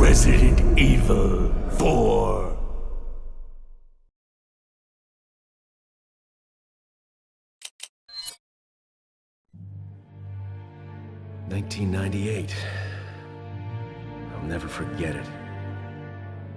Resident Evil 4. "1998. I'll never forget it.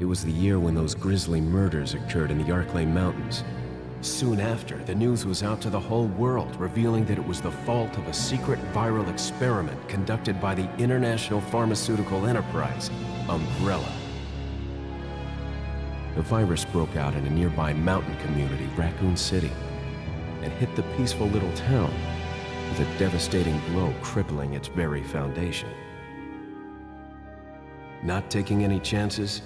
It was the year when those grisly murders occurred in the Arklay Mountains. Soon after, the news was out to the whole world, revealing that it was the fault of a secret viral experiment conducted by the international pharmaceutical enterprise, Umbrella. The virus broke out in a nearby mountain community, Raccoon City, and hit the peaceful little town with a devastating blow crippling its very foundation. Not taking any chances,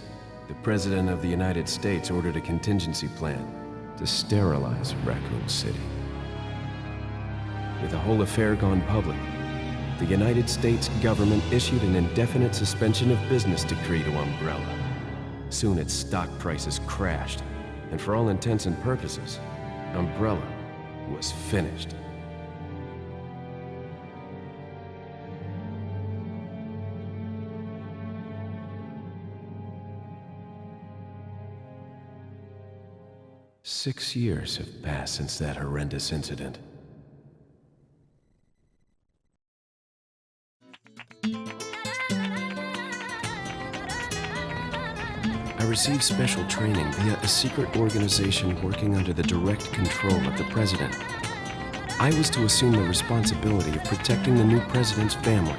the President of the United States ordered a contingency plan to sterilize Raccoon City. With the whole affair gone public, the United States government issued an indefinite suspension of business decree to Umbrella. Soon its stock prices crashed, and for all intents and purposes, Umbrella was finished. Six years have passed since that horrendous incident. I received special training via a secret organization working under the direct control of the president. I was to assume the responsibility of protecting the new president's family.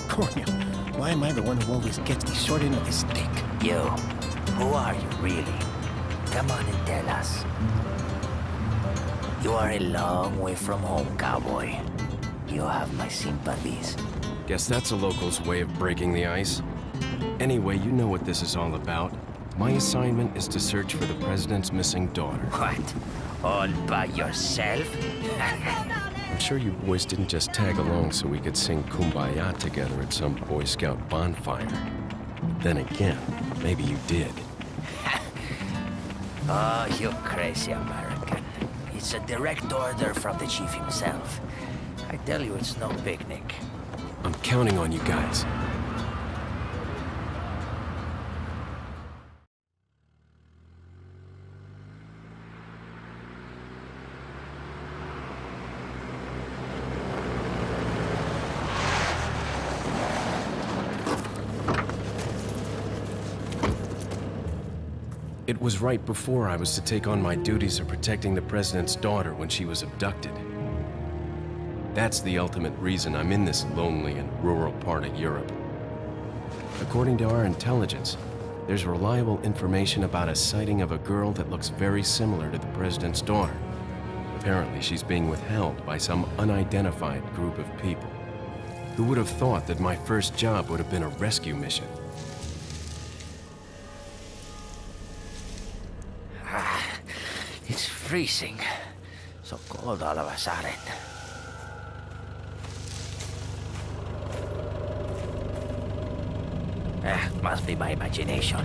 Cornel, why am I the one who always gets the short end of the stick? You, who are you really? Come on and tell us. You are a long way from home, cowboy. You have my sympathies. Guess that's a local's way of breaking the ice. Anyway, you know what this is all about. My assignment is to search for the president's missing daughter. What? All by yourself? I'm sure you boys didn't just tag along so we could sing Kumbaya together at some Boy Scout bonfire. Then again, maybe you did. Oh, you crazy American. It's a direct order from the chief himself. I tell you, it's no picnic. I'm counting on you guys. It was right before I was to take on my duties of protecting the president's daughter when she was abducted. That's the ultimate reason I'm in this lonely and rural part of Europe. According to our intelligence, there's reliable information about a sighting of a girl that looks very similar to the president's daughter. Apparently, she's being withheld by some unidentified group of people. Who would have thought that my first job would have been a rescue mission? It's freezing. So cold all of a sudden. Must be my imagination.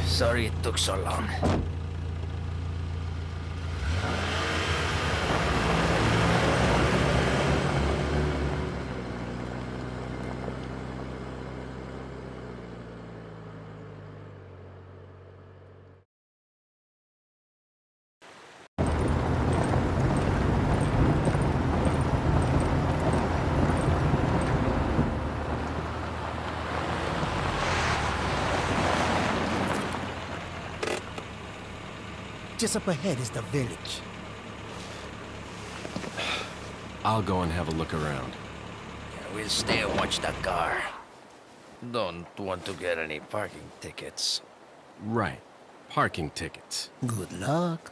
Sorry it took so long. Just up ahead is the village. I'll go and have a look around. Yeah, we'll stay and watch the car. Don't want to get any parking tickets. Right. Parking tickets. Good luck.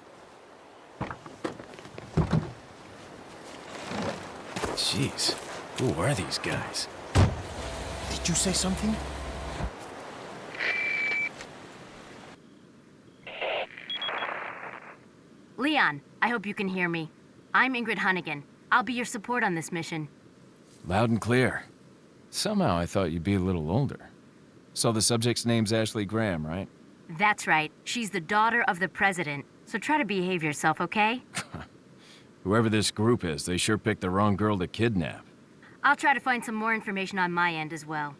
Jeez. Who are these guys? Did you say something? Leon, I hope you can hear me. I'm Ingrid Hunnigan. I'll be your support on this mission. Loud and clear. Somehow I thought you'd be a little older. So the subject's name's Ashley Graham, right? That's right. She's the daughter of the president. So try to behave yourself, okay? Whoever this group is, they sure picked the wrong girl to kidnap. I'll try to find some more information on my end as well.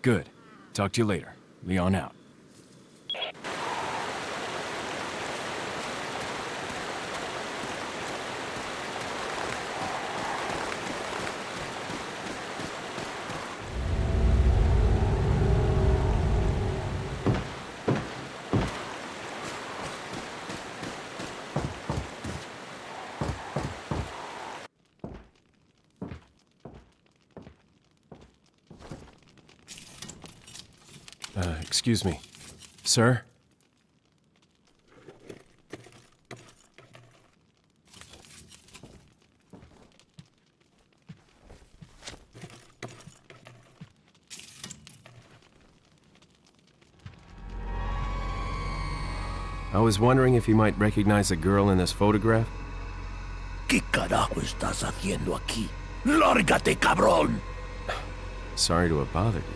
Good. Talk to you later. Leon out. Excuse me. Sir? I was wondering if you might recognize the girl in this photograph? ¿Qué carajo estás haciendo aquí? ¡Lárgate, cabrón! Sorry to have bothered you.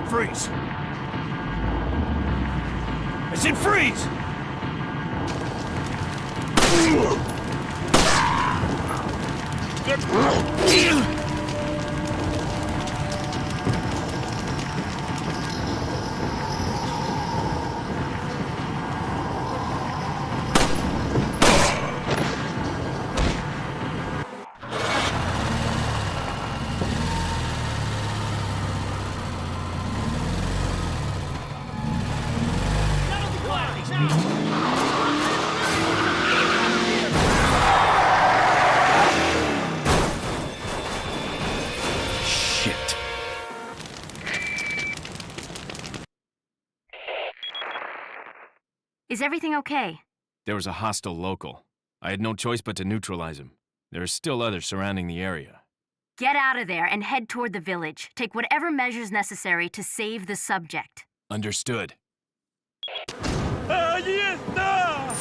Freeze! I said freeze! Shit. Is everything okay? There was a hostile local. I had no choice but to neutralize him. There are still others surrounding the area. Get out of there and head toward the village. Take whatever measures necessary to save the subject. Understood. ¡Allí está!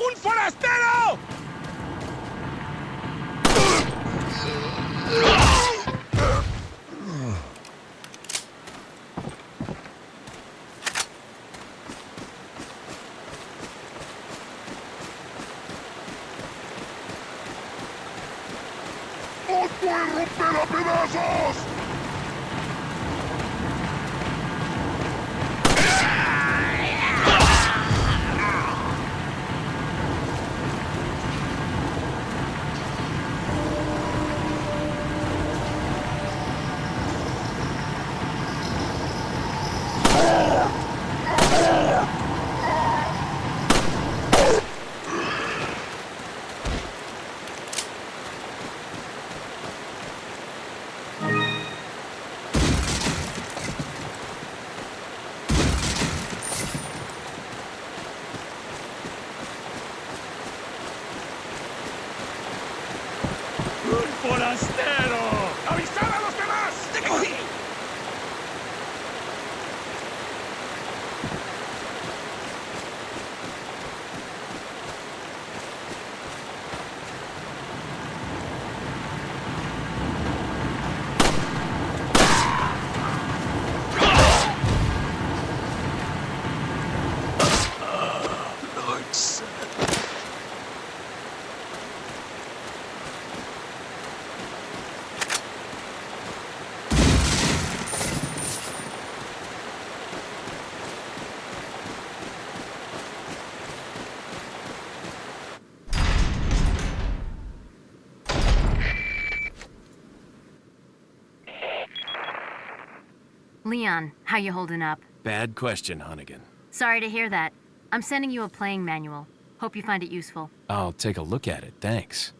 ¡Un forastero! ¡Os voy a romper a pedazos! forastero! ¡Avisad a los demás! ¡Te cogí! Leon, how you holding up? Bad question, Hunnigan. Sorry to hear that. I'm sending you a playing manual. Hope you find it useful. I'll take a look at it, thanks.